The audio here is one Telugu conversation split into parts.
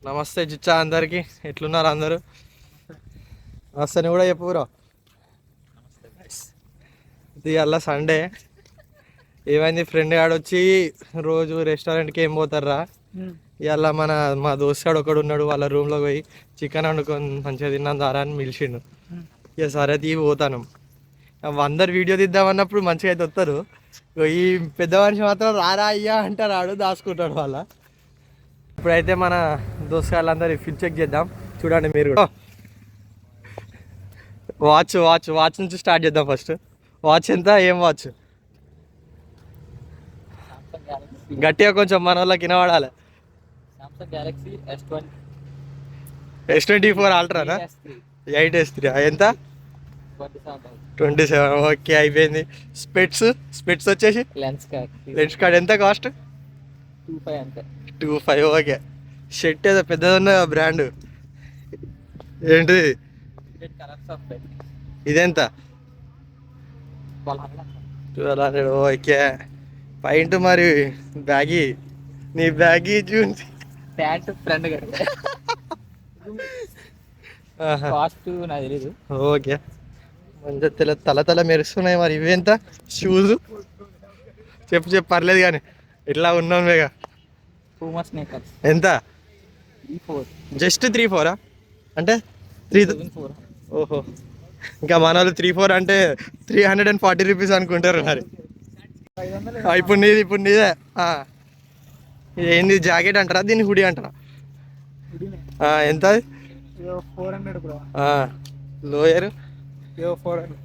నమస్తే జిచ్చా అందరికి, ఎట్లున్నారు అందరూ? నమస్తే కూడా చెప్పు బ్రో. ఇది అలా సండే ఏమైంది, ఫ్రెండ్ గాడు వచ్చి రోజు రెస్టారెంట్కి ఏం పోతారా, ఇవాళ మా దోస్తాడు ఒకడు ఉన్నాడు, వాళ్ళ రూమ్లో పోయి చికెన్ వండుకొని మంచిగా తిన్నాను దారా అని పిలిచిండు. ఇక సరే తీ పోతాను. అందరు వీడియో తీద్దామన్నప్పుడు మంచిగా అయితే వస్తారు, ఈ పెద్ద మనిషి మాత్రం రారా అయ్యా అంటారు, ఆడు దాచుకుంటాడు వాళ్ళ. ఇప్పుడైతే మన దోస్తుగాళ్ళందరూ ఫిల్ చెక్ చేద్దాం. చూడండి మీరు కూడా. వాచ్ వాచ్ వాచ్ నుంచి స్టార్ట్ చేద్దాం. ఫస్ట్ వాచ్ ఎంత, ఏం వాచ్? గట్టిగా కొంచెం మన వాళ్ళకి వినబడాలి. S24 అల్ట్రానా? 8S3 ఎంత? 27. ఓకే అయిపోయింది. స్పెట్స్ వచ్చేసి లెన్స్ కార్డ్ ఎంత కాస్ట్? 25. ఓకే. షర్ట్ ఏదో పెద్దది ఉన్న బ్రాండ్ ఏంటిది? ఇదెంత? 1200. ఓకే. పాయింట్ మరి బ్యాగీ, నీ baggy June pant friend okay. మంచిగా తల మెరుస్తున్నాయి. మరి ఇవేంత? షూస్ చెప్పు పర్లేదు కానీ ఇట్లా ఉన్నాం మేఘ. ఎంత? జస్ట్ 3-4 అంటే 3,000. ఓహో, ఇంకా మన వాళ్ళు 3-4 అంటే 340 రూపీస్ అనుకుంటారు మరి. ఇప్పుడు నీదే. ఏంది జాకెట్ అంటారా దీన్ని, హుడీ అంటారా? ఎంత? 400. లోయర్ 400.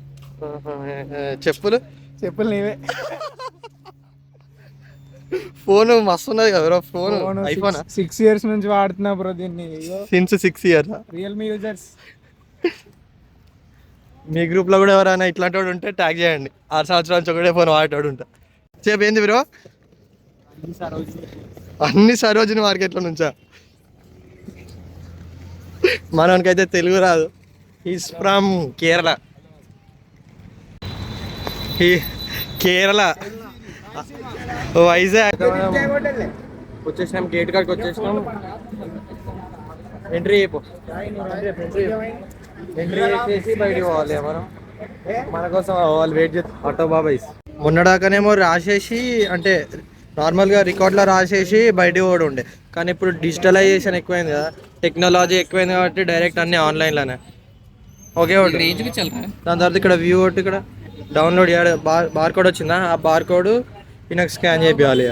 చెప్పులు నీవే. ఫోన్ మస్తు ఉన్నది కదా బ్రో. ఫోన్ ఐఫోన్ 6 years నుంచి వాడుతున్నా బ్రో దీన్ని. Since 6 years. Realme users. మీ గ్రూప్లో కూడా ఎవరైనా ఇట్లాంటి వాడు ఉంటే ట్యాగ్ చేయండి. 6 సంవత్సరాల నుంచి ఒకటే ఫోన్ వాడేవాడు ఉంటా. చెప్పు ఏంది బ్రో? అన్ని సరోజిని మార్కెట్లో నుంచా? మనకైతే తెలుగు రాదు. Is from Kerala. వైజాగ్ వచ్చేసినాం, గేట్ కాడికి వచ్చేసినాం. ఎంట్రీ చేసి బయటికి పోవాలి. మన కోసం వాళ్ళు వెయిట్ చేస్తారు. ఆటో బాబాయ్స్ మొన్నడాకనేమో రాసేసి, అంటే నార్మల్గా రికార్డులో రాసేసి బయటికి కూడా ఉండే, కానీ ఇప్పుడు డిజిటలైజేషన్ ఎక్కువైంది కదా, టెక్నాలజీ ఎక్కువైంది కాబట్టి డైరెక్ట్ అన్నీ ఆన్లైన్లోనే. ఓకే ఒకటి. దాని తర్వాత ఇక్కడ వ్యూ ఒకటి, ఇక్కడ డౌన్లోడ్ చేయాలి. బార్ కోడ్ వచ్చిందా? ఆ బార్ కోడ్ నాకు స్కాన్ చేయాలి.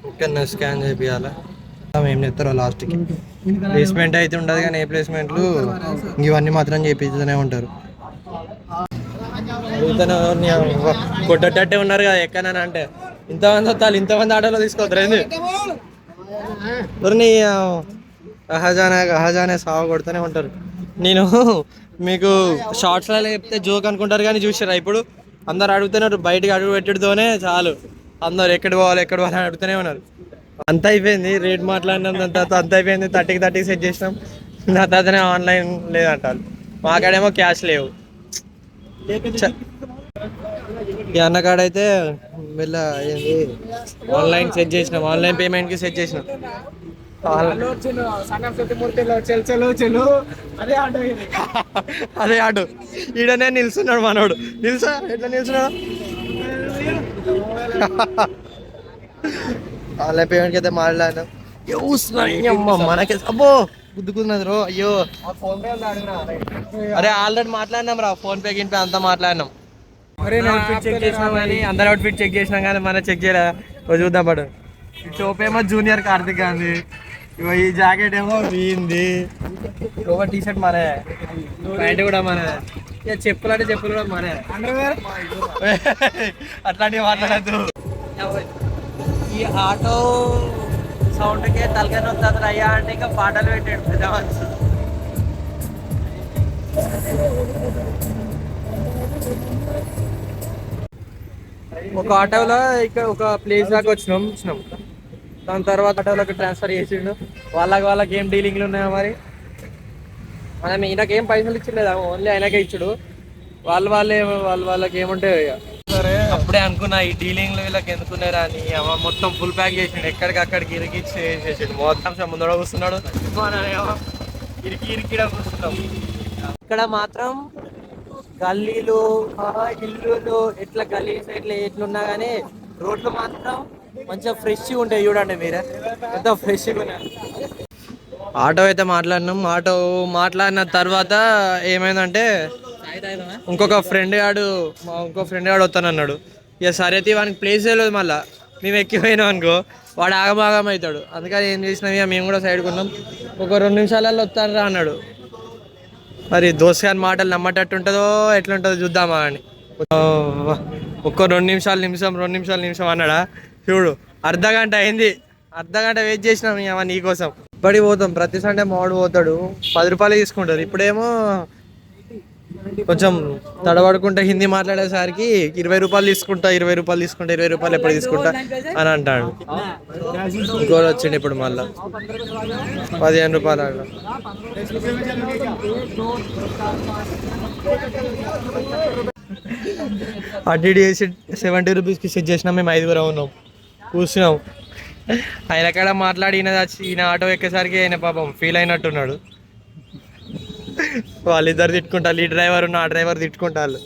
ఇక్కడ స్కాన్ చేయాలి. ఏం చెప్తారో లాస్ట్కి ప్లేస్మెంట్ అయితే ఉండదు, కానీ ఏ ప్లేస్మెంట్లు ఇవన్నీ మాత్రం చేపిస్తూనే ఉంటారు. కొట్టేటట్టే ఉన్నారు కదా ఎక్కడైనా, అంటే ఇంతమంది వస్తారు, ఇంతమంది ఆటోలో తీసుకోవద్దు. ఏంది నీ అహజానే సాగు కొడుతూనే ఉంటారు. నేను మీకు షార్ట్స్లో చెప్తే జోక్ అనుకుంటారు, కానీ చూసారా ఇప్పుడు అందరు అడుగుతున్నారు. బయటకు అడుగు పెట్టడంతోనే చాలు అందరు ఎక్కడ పోవాలి అని అడుగుతూనే ఉన్నారు. అంత అయిపోయింది, రేట్ మాట్లాడినాం, తర్వాత అంత అయిపోయింది. 30కి సెట్ చేసినాం. నా తర్వాతనే ఆన్లైన్ లేదంటారు. మాకాడేమో క్యాష్ లేవు. ఈ అన్నకాడైతే మెల్ల ఏంది ఆన్లైన్ సెట్ చేసినాం, ఆన్లైన్ పేమెంట్కి సెట్ చేసినాం. అదే ఆటో ఈడనే నిల్చున్నాడు మనోడు. ఎట్లా నిల్చున్నాడు? ఆన్లైన్ పేమెంట్కి అయితే మాట్లాడినాం. మనకి అబ్బో గుద్దుకున్నది రో. అయ్యో అరే ఆల్రెడీ మాట్లాడినాం రా, ఫోన్ పే గిన్ పే అంతా మాట్లాడినాం. అవుట్ఫిట్ చెక్ చేసినాం కానీ అందరు అవుట్ఫిట్ చెక్ చేసినాం కానీ మనం చెక్ చేయలేదు. చూద్దాం పడు. ఈ టోప్ ఏమో జూనియర్ కార్తిక్ గాంధీ, ఈ జాకెట్ ఏమో వీంది, ఓవర్ టీ షర్ట్ మనే, ప్యాంట్ కూడా మనే, ఇక చెప్పులు అంటే చెప్పులు కూడా మనే. అట్లాంటివి మాట్లాడద్దు. ఈ ఆటో సౌండ్కే తలకాయ వస్తుంది అయ్యా అంటే ఇంకా పాటలు పెట్టాడు పెద్ద మనసు. ఒక ఆటోలో ఇక్కడ ఒక ప్లేస్ దాకా వచ్చినాం. దాని తర్వాత ఆటోలోకి ట్రాన్స్ఫర్ చేసిండు. వాళ్ళకి ఏం డీలింగ్లు ఉన్నాయో మరి. మనం ఈయనకేం పైసలు ఇచ్చలేదా, ఓన్లీ ఆయనకే ఇచ్చుడు. వాళ్ళకి ఏముంటాయి. సరే అప్పుడే అప్పుడే అనుకున్నా ఈ డీలింగ్లు వీళ్ళకి ఎందుకున్నారా అని మొత్తం ఫుల్ ప్యాక్ చేసిండు ఎక్కడికక్కడికి ఇరికిచ్చి చేసిండు మొత్తం ముందర కూస్తున్నాడు ఇరికిడ కూర్చున్నాం ఇక్కడ మాత్రం గల్లీలు ఇల్లులు ఎట్లా గల్లీస్ ఇట్లా ఎట్లున్నా కానీ రోడ్లు మాత్రం మంచిగా ఫ్రెష్గా ఉంటాయి చూడండి మీరే ఎంత ఫ్రెష్గా ఉన్నాయి ఆటో అయితే మాట్లాడినాం ఆటో మాట్లాడిన తర్వాత ఏమైందంటే ఇంకో ఫ్రెండ్ గాడు వస్తానన్నాడు ఇక సరే వానికి ప్లేస్ తెలియదు మళ్ళీ మేము ఎక్కిపోయినాం అనుకో వాడు ఆగమాగం అవుతాడు అందుకని ఏం చేసినాం ఇక మేము కూడా సైడ్కి ఉన్నాం ఒక 2 నిమిషాలలో వస్తాను అన్నాడు మరి దోస్త్ గారి మాటలు నమ్మటట్టు ఉంటుందో ఎట్లుంటుందో చూద్దామా అని ఒక్క 2 నిమిషాలు అన్నాడా చూడు అర్ధగంట అయింది అర్ధగంట వెయిట్ చేసినాం ఇక నీకోసం ఇప్పటికి పోతాం ప్రతి సండే మాడు పోతాడు 10 రూపాయలు తీసుకుంటారు ఇప్పుడేమో కొంచెం తడబడుకుంటా హిందీ మాట్లాడేసరికి 20 రూపాయలు తీసుకుంటా 20 రూపాయలు ఎప్పుడు తీసుకుంటా అని అంటాడు ఇంకోటి వచ్చిండు ఇప్పుడు మళ్ళా 15 రూపాయలు అన్న అడ్డీ చేసి 70 రూపీస్కి సెట్ చేసినాం మేము 5 ఉన్నాం కూర్చున్నాం ఆయన ఎక్కడ మాట్లాడి ఈయన ఆటో ఎక్కేసరికి ఆయన పాపం ఫీల్ అయినట్టున్నాడు వాళ్ళిద్దరు తిట్టుకుంటారు ఈ డ్రైవర్ ఉన్న ఆ డ్రైవర్ తిట్టుకుంటారు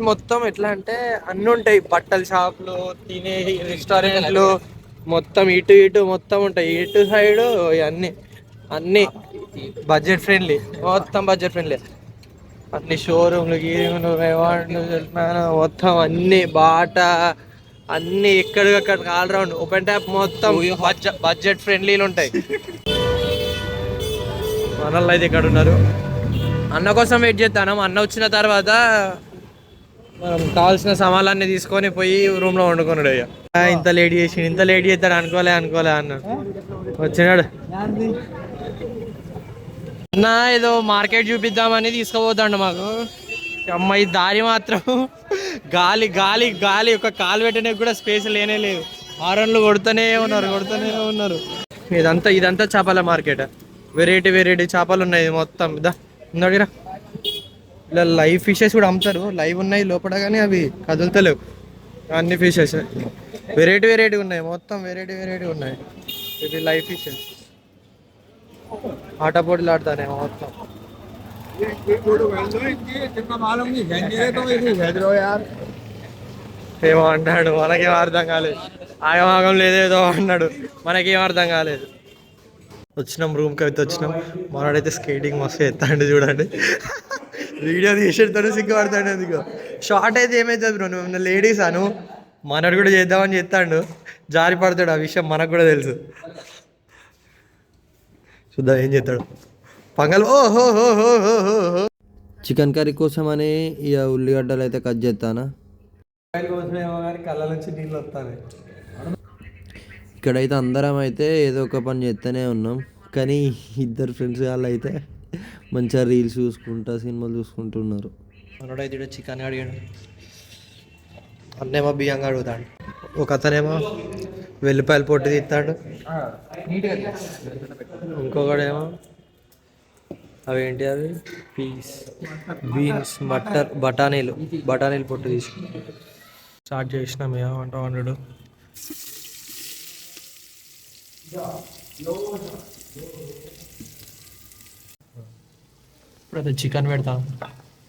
మొత్తం ఎట్లా అంటే అన్నీ ఉంటాయి బట్టల షాపులు తినే రెస్టారెంట్లు మొత్తం ఇటు మొత్తం ఉంటాయి ఇటు సైడ్ అన్నీ బడ్జెట్ ఫ్రెండ్లీ అన్ని షోరూమ్లు గీరూమ్లు రేవాండ్లు మొత్తం అన్ని బాట అన్ని ఎక్కడికక్కడ ఆల్రౌండ్ ఓపెన్ ట్యాప్ మొత్తం బడ్జెట్ ఫ్రెండ్లీలు ఉంటాయి మనల్లో అయితే ఇక్కడ ఉన్నారు అన్న కోసం వెయిట్ చేస్తాను అన్న వచ్చిన తర్వాత మనం కావాల్సిన సామాన్లన్నీ తీసుకొని పోయి రూమ్లో వండుకున్నాడు అయ్యా ఇంత లేట్ చేస్తాడు అనుకోలే అన్న వచ్చినాడు అన్న ఏదో మార్కెట్ చూపిద్దామని తీసుకుపోతాడు మాకు అమ్మాయి దారి మాత్రం గాలి గాలి గాలి ఒక కాలు పెట్టడానికి కూడా స్పేస్ లేనే లేదు హారన్లు కొడుతూనే ఉన్నారు ఇదంతా చేపల మార్కెట్ వెరైటీ చేపలు ఉన్నాయి మొత్తం ఇందాడిరా ఇలా లైవ్ ఫిషెస్ కూడా అమ్ముతారు లైవ్ ఉన్నాయి లోపల కానీ అవి కదులుతలేవు అన్ని ఫిషెస్ వెరైటీ ఉన్నాయి మొత్తం వెరైటీ ఉన్నాయి ఇది లైవ్ ఫిషెస్ ఆట పోటీలు ఆడతానే మొత్తం ఏమో అంటాడు మనకేం అర్థం కాలేదు ఆగమాగం లేదేదో అన్నాడు మనకేం అర్థం కాలేదు వచ్చినాం రూమ్కి అయితే వచ్చినాం మనోడైతే స్కేటింగ్ మస్తు ఎత్తాండి చూడండి వీడియో తీసేస్తాడు సిగ్గుపడతాడు ఎందుకు షార్ట్ అయితే ఏమవుతుంది బ్రో నువ్వు లేడీస్ అను మనోడు కూడా చేద్దామని చెప్తాడు జారి పడతాడు ఆ విషయం మనకు కూడా తెలుసు చూద్దాం ఏం చేస్తాడు పంగల్ ఓహో చికెన్ కర్రీ కోసం అని ఇక ఉల్లిగడ్డలు అయితే కట్ చేస్తానా కోసమేమో కానీ కళ్ళ నుంచి నీళ్ళు వస్తాను ఇక్కడైతే అందరం అయితే ఏదో ఒక పని చేస్తూనే ఉన్నాం కానీ ఇద్దరు ఫ్రెండ్స్ వాళ్ళు అయితే మంచిగా రీల్స్ చూసుకుంటా సినిమాలు చూసుకుంటున్నారు మనోడైతే ఇక్కడ చికెన్ అడిగాడు అన్నేమో బియ్యంగా అడుగుతాడు ఒక అతనేమో వెల్లిపాయల పొట్టు తీస్తాడు ఇంకొకడేమో అవేంటి అవి బీన్స్ బఠానీలు పొట్టు తీసి స్టార్ట్ చేసినాం వంట వండడు ఇప్పుడు అదే చికెన్ పెడతాం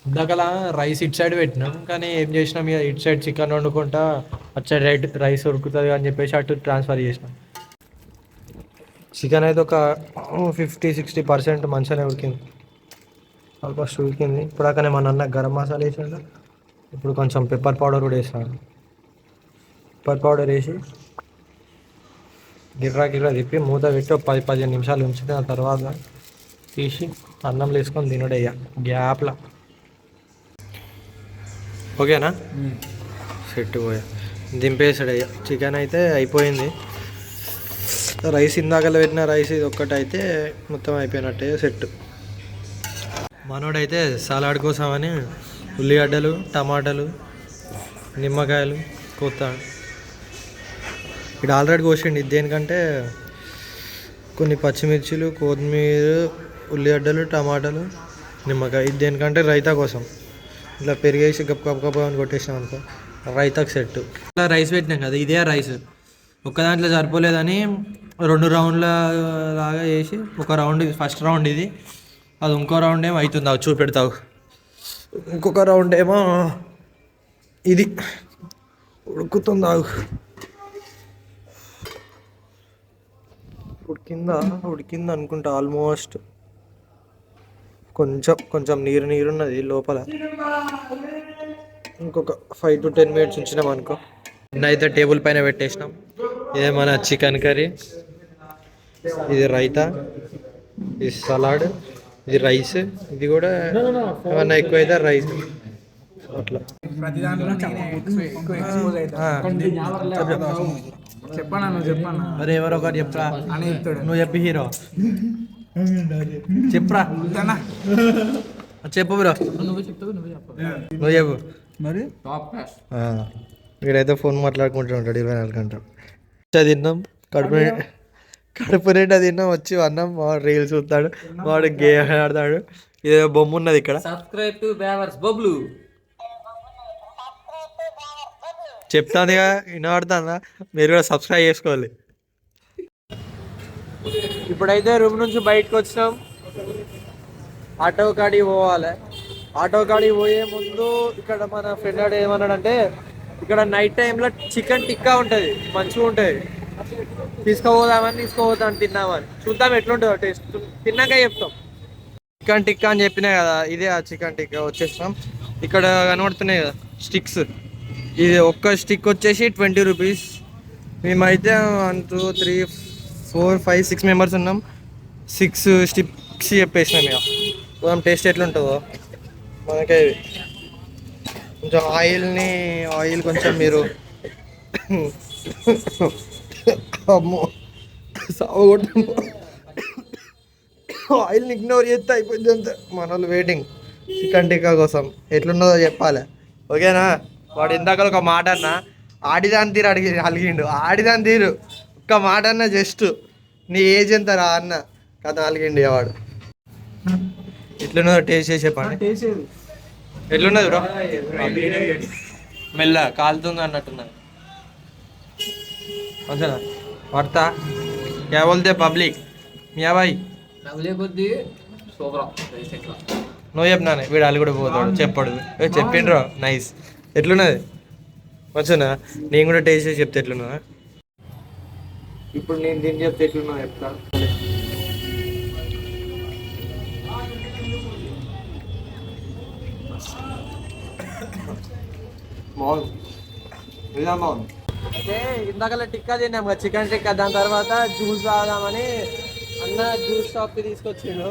ఇందాకలా రైస్ ఇటు సైడ్ పెట్టినాం కానీ ఏం చేసినాం ఇక ఇటు సైడ్ చికెన్ వండుకుంటా అటు సైడ్ రైస్ ఉడుకుతుంది అని చెప్పేసి అటు ట్రాన్స్ఫర్ చేసినాం చికెన్ అయితే ఒక 50-60% మంచిగానే ఉడికింది ఆల్మోస్ట్ ఉడికింది ఇప్పుడాకనే మన అన్న గరం మసాలా వేసాడు ఇప్పుడు కొంచెం పెప్పర్ పౌడర్ కూడా వేసాడు పెప్పర్ పౌడర్ వేసి గిర్రా తిప్పి మూత పెట్టి 10-15 నిమిషాలు ఉంచితే ఆ తర్వాత తీసి అన్నంలో వేసుకొని తినడయ్యా గ్యాప్లా ఓకేనా సెట్ పోయా దింపేసాడయ్యా చికెన్ అయితే అయిపోయింది రైస్ ఇందాకలో పెట్టిన రైస్ ఇది ఒక్కటైతే మొత్తం అయిపోయినట్టే సెట్ మనోడైతే సలాడ్ కోసమని ఉల్లిగడ్డలు టమాటాలు నిమ్మకాయలు కోస్తాడు ఇక్కడ ఆల్రెడీ కోసిండి ఇది దేనికంటే కొన్ని పచ్చిమిర్చిలు కొత్తిమీర ఉల్లిగడ్డలు టమాటాలు నిమ్మకాయ ఇది దేనికంటే రైతా కోసం ఇట్లా పెరిగేసి గప్ప అని కొట్టేసినాం అనుకో రైతాకు సెట్ ఇలా రైస్ పెట్టినాం కదా, ఇదే రైస్ ఒక్క దాంట్లో సరిపోలేదని 2 రౌండ్ల లాగా చేసి, ఒక రౌండ్ ఫస్ట్ రౌండ్ ఇది, అది ఇంకో రౌండ్ ఏమో అవుతుంది, అవి చూపెడతావు. ఇంకొక రౌండ్ ఏమో ఇది ఉడుకుతుంది. ఉడికింది అనుకుంటా ఆల్మోస్ట్. కొంచెం నీరు ఉన్నది లోపల. ఇంకొక 5 to 10 minutes ఉంచినాం అనుకో. అయితే టేబుల్ పైన పెట్టేసినాం. ఇదే మన చికెన్ కర్రీ, ఇది రైతా, ఇది సలాడ్, ఇది రైస్, ఇది కూడా ఏమన్నా ఎక్కువైతే రైస్ అట్లా. అరే ఎవరో ఒకటి చెప్పరా, నువ్వు చెప్పి హీరో చెప్పరా, చెప్పు బ్రో, నువ్వు చెప్పు మరి. వీడైతే ఫోన్ మాట్లాడుకుంటూ ఉంటాడు 24 గంటలు. తిన్నాం, కడుపు నిండా తిన్నాం. వచ్చి అన్నం వాడు రీల్స్ చూస్తాడు, వాడు గేమ్ ఆడతాడు. ఇదే బొమ్మ ఉన్నది ఇక్కడ, సబ్స్క్రైబ్ టు బేవర్స్ బబ్లు చెప్తాందిగా, వినబడుతుందా? మీరు కూడా సబ్స్క్రైబ్ చేసుకోవాలి. ఇప్పుడైతే రూమ్ నుంచి బయటకు వచ్చినాం, ఆటో కాడికి పోవాలి. ఆటో కాడికి పోయే ముందు ఇక్కడ మన ఫ్రెండ్ ఏమన్నాడంటే, ఇక్కడ నైట్ టైంలో చికెన్ టిక్కా ఉంటుంది, మంచిగా ఉంటుంది, తీసుకుపోతామని తిన్నామని. చూద్దాం ఎట్లుంటుందో టేస్ట్, తిన్నాక చెప్తాం. చికెన్ టిక్కా అని చెప్పినా కదా, ఇదే ఆ చికెన్ టిక్కా. వచ్చేస్తాం, ఇక్కడ కనబడుతున్నాయి కదా స్టిక్స్, ఇది ఒక్క స్టిక్ వచ్చేసి 20 రూపీస్. మేమైతే 1 2 3 4 5 6 మెంబర్స్ ఉన్నాం. 6 స్టిక్స్ చెప్పేసినాం. ఇక మనం టేస్ట్ ఎట్లుంటుందో మనకే. కొంచెం ఆయిల్ కొంచెం మీరు అమ్మో ఆయిల్ని ఇగ్నోర్ చేస్తే అయిపోయింది అంతే. మన వాళ్ళు వెయిటింగ్ చికెన్ టిక్కా కోసం. ఎట్లున్నదో చెప్పాలి, ఓకేనా? వాడు ఇందాక ఒక మాట అన్న, ఆడిదాని తీరు అలిగిండు. ఆడిదాని తీరు ఒక్క మాట అన్న, జస్ట్ నీ ఏజ్ ఎంత రా అన్న కథ అలిగిండు వాడు. ఎట్లున్నదో టేస్ట్ చేసి చెప్పండి. ఎట్లున్నది బ్రో? మెల్ల కాలుతుంది అన్నట్టున్నది. మంచిగా పడతా క్యా బోల్తే పబ్లిక్ మియా భాయ్, నువ్వు చెప్పినానే, వీడు వాళ్ళు కూడా పోతాడు చెప్పాడు. చెప్పిండ్రో నైస్. ఎట్లున్నది మంచిగా? నేను కూడా టేస్ట్ చేసి చెప్తే ఎట్లున్నా. ఇప్పుడు నేను దీన్ని చెప్తే ఎట్లున్నా చెప్తా. బాగుంది, నిజం బాగుంది. అయితే ఇందాక టిక్కా తిన్నాం కదా, చికెన్ టిక్కా. దాని తర్వాత జ్యూస్ తాగామని అన్న జ్యూస్ షాప్కి తీసుకొచ్చిండు.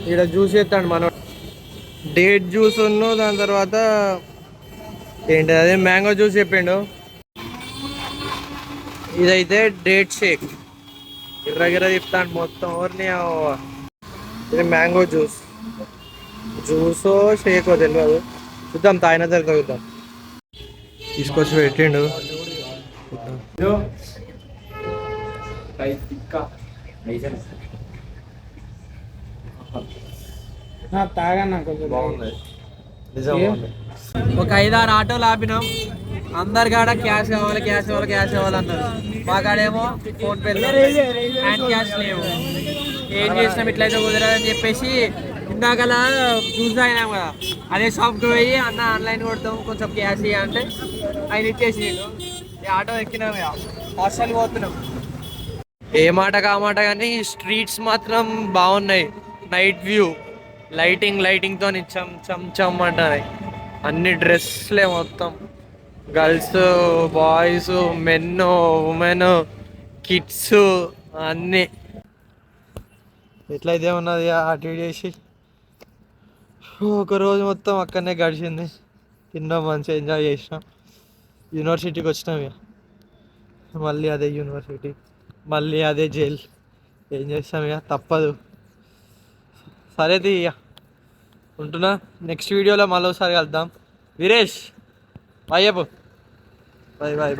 ఇక్కడ జ్యూస్ చేస్తాడు మనం, డేట్ జ్యూస్ ఉన్ను, దాని తర్వాత ఏంటి అదే మ్యాంగో జ్యూస్ చెప్పిండు. ఇదైతే డేట్ షేక్, ఇర్రగిర చెప్తాను మొత్తం ఓర్ని. ఇది మ్యాంగో జ్యూసో షేకో తెలియదు, చూద్దాం. తాగిన తర్వాత చూద్దాం. తీసుకొచ్చి పెట్టిండు. ఒక 5-6 ఆటోలు ఆపినాం. అందరి కాడ క్యాష్ కావాలి అన్నారు. మా కాడేమో ఫోన్ పే హ్యాండ్ క్యాష్ లేవు. ఏం చేసినాం, ఇట్లయితే కుదరదని చెప్పేసి ఇందాకలా జ్యూస్ తాగినాం కదా, అదే షాప్కి పోయి అన్న ఆన్లైన్ కొడతాం కొంచెం క్యాష్ ఇవ్వ అంటే ఆయన ఇచ్చేసి ఆటో ఎక్కినాం. హాస్టల్ పోతున్నాం. ఏ మాట కామాట కానీ స్ట్రీట్స్ మాత్రం బాగున్నాయి. నైట్ వ్యూ, లైటింగ్తో చమ్ అంటున్నాయి. అన్ని డ్రెస్లే మొత్తం, girls, boys, men, women, kids అన్నీ. ఎట్లయితే ఉన్నది అటు చేసి ఒకరోజు మొత్తం అక్కడనే గడిచింది. తిన్నాం, మంచిగా ఎంజాయ్ చేసినాం. యూనివర్సిటీకి వచ్చినాం. ఇక మళ్ళీ అదే యూనివర్సిటీ, మళ్ళీ అదే జైల్. ఏం చేస్తాం, ఇక తప్పదు. సరే ఇక ఉంటున్నా. నెక్స్ట్ వీడియోలో మళ్ళీ ఒకసారి కలుద్దాం. వీరేష్ బాయ్ చెప్పు. బాయ్.